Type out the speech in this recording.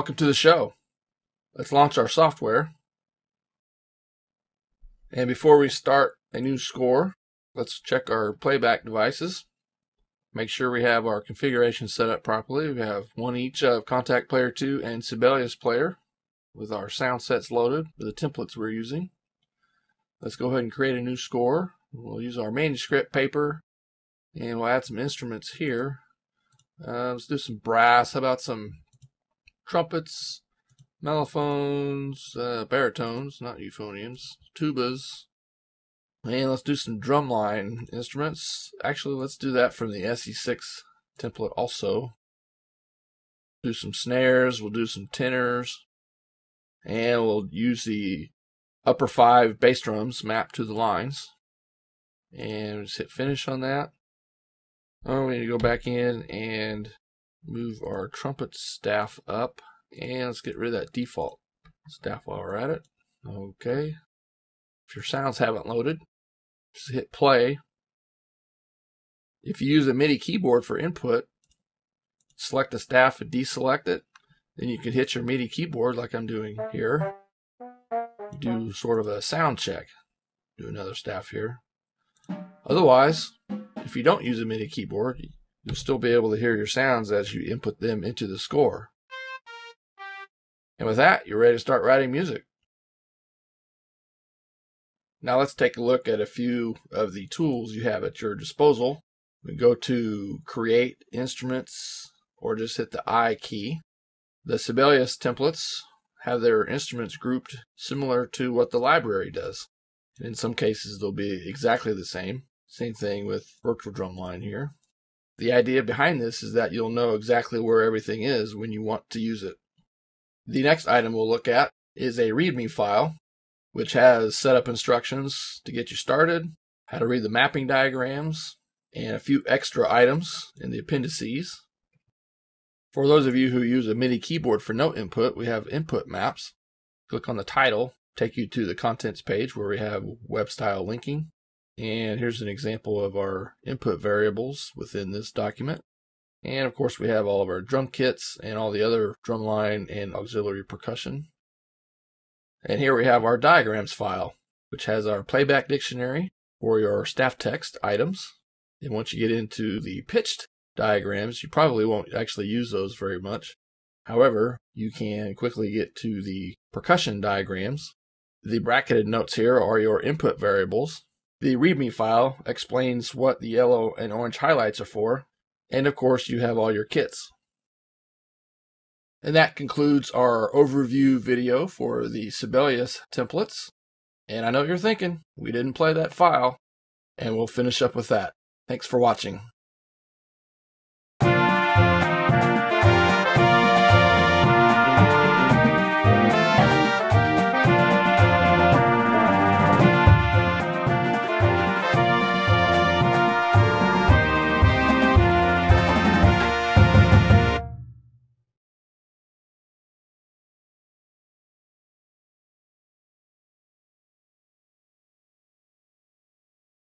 welcome to the show. Let's launch our software. And before we start a new score, let's check our playback devices. Make sure we have our configuration set up properly. We have one each of Contact Player 2 and Sibelius Player with our sound sets loaded with the templates we're using. Let's go ahead and create a new score. We'll use our manuscript paper and we'll add some instruments here. Let's do some brass. How about some trumpets, mellophones, baritones, not euphoniums, tubas, and let's do some drumline instruments. Actually, let's do that from the SE6 template also. Do some snares, we'll do some tenors, and we'll use the upper 5 bass drums mapped to the lines. And just hit finish on that. Oh, we need to go back in and move our trumpet staff up, and let's get rid of that default staff while we're at it. Okay. If your sounds haven't loaded, just hit play. If you use a MIDI keyboard for input, select the staff and deselect it. Then you can hit your MIDI keyboard like I'm doing here. Do sort of a sound check. Do another staff here. Otherwise, if you don't use a MIDI keyboard, you'll still be able to hear your sounds as you input them into the score. And with that, you're ready to start writing music. Now let's take a look at a few of the tools you have at your disposal. We go to Create Instruments, or just hit the I key. The Sibelius templates have their instruments grouped similar to what the library does. In some cases, they'll be exactly the same. Same thing with virtual drumline here. The idea behind this is that you'll know exactly where everything is when you want to use it. The next item we'll look at is a README file, which has setup instructions to get you started, how to read the mapping diagrams, and a few extra items in the appendices. For those of you who use a MIDI keyboard for note input, we have input maps. Click on the title, take you to the contents page where we have web style linking. And here's an example of our input variables within this document. And of course we have all of our drum kits and all the other drumline and auxiliary percussion. And here we have our diagrams file, which has our playback dictionary for your staff text items. And once you get into the pitched diagrams, you probably won't actually use those very much. However, you can quickly get to the percussion diagrams. The bracketed notes here are your input variables. The README file explains what the yellow and orange highlights are for. And of course, you have all your kits. And that concludes our overview video for the Sibelius templates. And I know you're thinking, we didn't play that file. And we'll finish up with that. Thanks for watching.